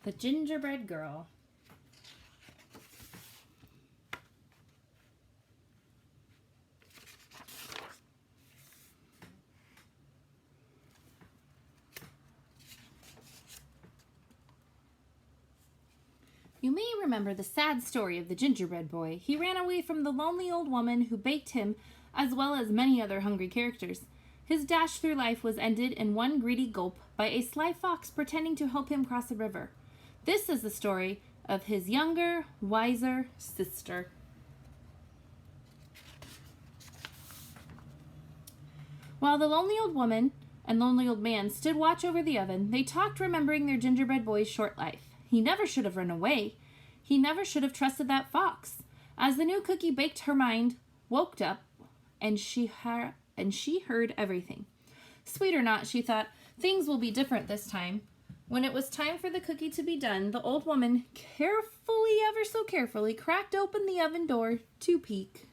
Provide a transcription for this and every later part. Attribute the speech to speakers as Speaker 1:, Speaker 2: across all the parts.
Speaker 1: The Gingerbread Girl. You may remember the sad story of the gingerbread boy. He ran away from the lonely old woman who baked him, as well as many other hungry characters. His dash through life was ended in one greedy gulp by a sly fox pretending to help him cross a river. This is the story of his younger, wiser sister. While the lonely old woman and lonely old man stood watch over the oven, they talked, remembering their gingerbread boy's short life. He never should have run away. He never should have trusted that fox. As the new cookie baked, her mind woke up, and she heard everything. Sweet or not, she thought, things will be different this time. When it was time for the cookie to be done, the old woman carefully, ever so carefully, cracked open the oven door to peek.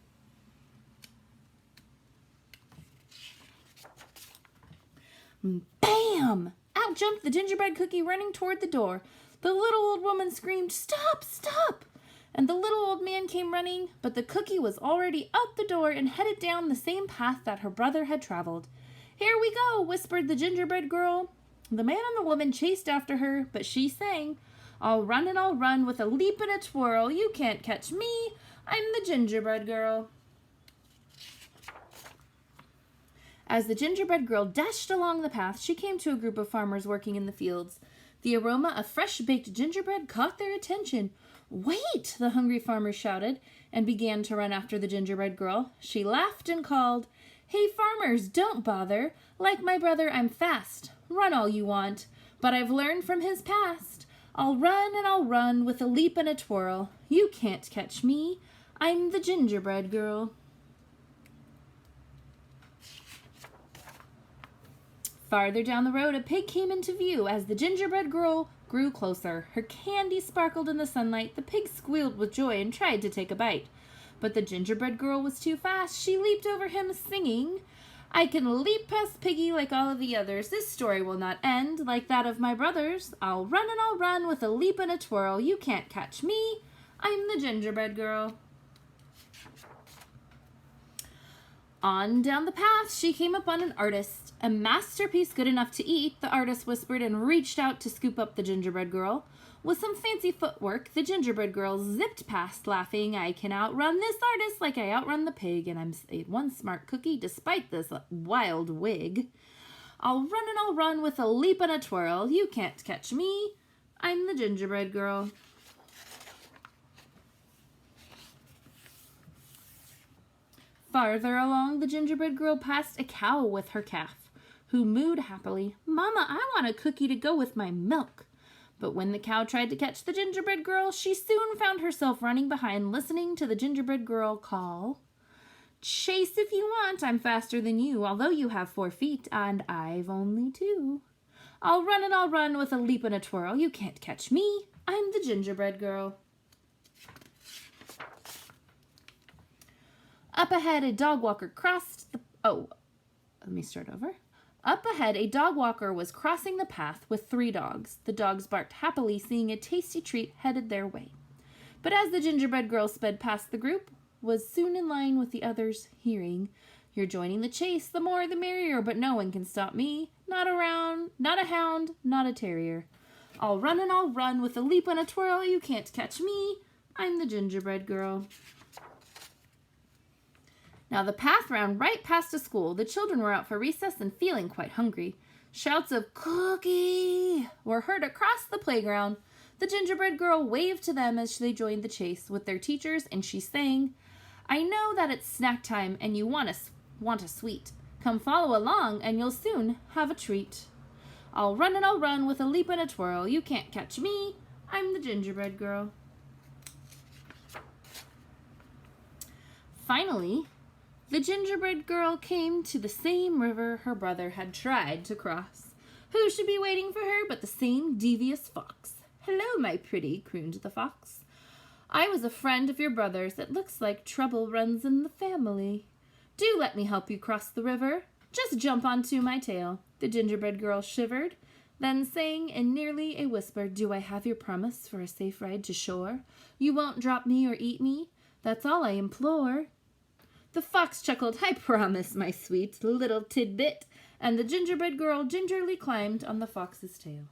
Speaker 1: Bam! Out jumped the gingerbread cookie, running toward the door. The little old woman screamed, "Stop! Stop!" And the little old man came running, but the cookie was already out the door and headed down the same path that her brother had traveled. "Here we go," whispered the gingerbread girl. The man and the woman chased after her, but she sang, "I'll run and I'll run with a leap and a twirl. You can't catch me. I'm the gingerbread girl." As the gingerbread girl dashed along the path, she came to a group of farmers working in the fields. The aroma of fresh-baked gingerbread caught their attention. "Wait!" the hungry farmers shouted, and began to run after the gingerbread girl. She laughed and called, "Hey, farmers, don't bother. Like my brother, I'm fast. Run all you want, but I've learned from his past. I'll run and I'll run with a leap and a twirl. You can't catch me. I'm the gingerbread girl." Farther down the road, a pig came into view. As the gingerbread girl grew closer, her candy sparkled in the sunlight. The pig squealed with joy and tried to take a bite. But the gingerbread girl was too fast. She leaped over him, singing, "I can leap past Piggy like all of the others. This story will not end like that of my brothers. I'll run and I'll run with a leap and a twirl. You can't catch me. I'm the gingerbread girl." On down the path, she came upon an artist. "A masterpiece good enough to eat," the artist whispered and reached out to scoop up the gingerbread girl. With some fancy footwork, the gingerbread girl zipped past, laughing, "I can outrun this artist like I outrun the pig, and I'm one smart cookie despite this wild wig. I'll run and I'll run with a leap and a twirl. You can't catch me. I'm the gingerbread girl." Farther along, the gingerbread girl passed a cow with her calf, who mooed happily, "Mama, I want a cookie to go with my milk." But when the cow tried to catch the gingerbread girl, she soon found herself running behind, listening to the gingerbread girl call, "Chase if you want, I'm faster than you, although you have 4 feet, and I've only 2. I'll run and I'll run with a leap and a twirl. You can't catch me. I'm the gingerbread girl." Up ahead, a dog walker crossed the... Up ahead, a dog walker was crossing the path with 3 dogs. The dogs barked happily, seeing a tasty treat headed their way. But as the gingerbread girl sped past the group, was soon in line with the others, hearing, "You're joining the chase, the more the merrier, but no one can stop me. Not a hound, not a terrier. I'll run and I'll run with a leap and a twirl. You can't catch me. I'm the gingerbread girl." Now the path ran right past a school. The children were out for recess and feeling quite hungry. Shouts of "Cookie" were heard across the playground. The gingerbread girl waved to them as they joined the chase with their teachers, and she sang, "I know that it's snack time and you want a sweet. Come follow along and you'll soon have a treat. I'll run and I'll run with a leap and a twirl. You can't catch me. I'm the gingerbread girl." Finally, the gingerbread girl came to the same river her brother had tried to cross. Who should be waiting for her but the same devious fox? "Hello, my pretty," crooned the fox. "I was a friend of your brother's. It looks like trouble runs in the family. Do let me help you cross the river. Just jump onto my tail." The gingerbread girl shivered. Then saying in nearly a whisper, "Do I have your promise for a safe ride to shore? You won't drop me or eat me? That's all I implore." The fox chuckled, "I promise, my sweet little tidbit," and the gingerbread girl gingerly climbed on the fox's tail.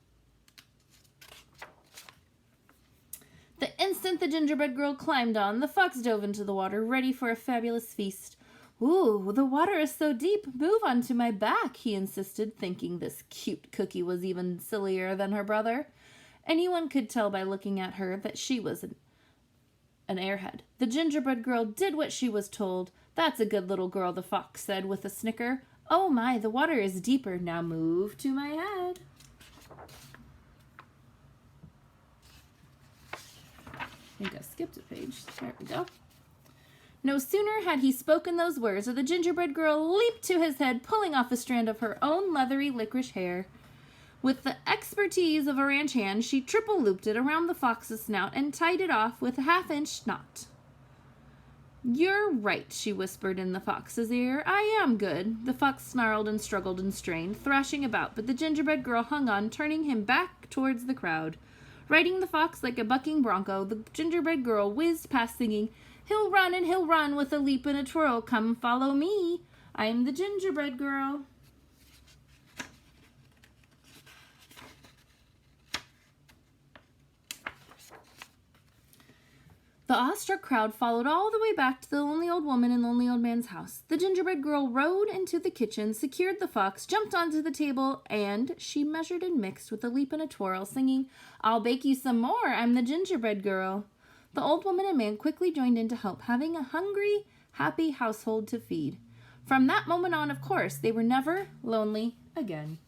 Speaker 1: The instant the gingerbread girl climbed on, the fox dove into the water, ready for a fabulous feast. "Ooh, the water is so deep, move onto my back," he insisted, thinking this cute cookie was even sillier than her brother. Anyone could tell by looking at her that she was an airhead. The gingerbread girl did what she was told. "That's a good little girl," the fox said with a snicker. "Oh my, the water is deeper. Now move to my head." I think I skipped a page. There we go. No sooner had he spoken those words, or the gingerbread girl leaped to his head, pulling off a strand of her own leathery licorice hair. With the expertise of a ranch hand, she triple-looped it around the fox's snout and tied it off with a half-inch knot. "You're right," she whispered in the fox's ear. "I am good." The fox snarled and struggled and strained, thrashing about, but the gingerbread girl hung on, turning him back towards the crowd. Riding the fox like a bucking bronco, the gingerbread girl whizzed past singing, he'll run with a leap and a twirl. Come follow me. I'm the gingerbread girl." The awestruck crowd followed all the way back to the lonely old woman and lonely old man's house. The gingerbread girl rode into the kitchen, secured the fox, jumped onto the table, and she measured and mixed with a leap and a twirl, singing, "I'll bake you some more. I'm the gingerbread girl." The old woman and man quickly joined in to help, having a hungry, happy household to feed. From that moment on, of course, they were never lonely again.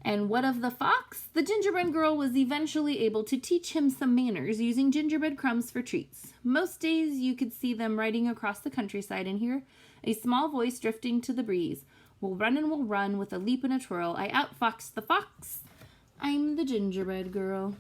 Speaker 1: And what of the fox? The gingerbread girl was eventually able to teach him some manners, using gingerbread crumbs for treats. Most days you could see them riding across the countryside and hear a small voice drifting to the breeze. "We'll run and we'll run with a leap and a twirl. I outfoxed the fox. I'm the gingerbread girl."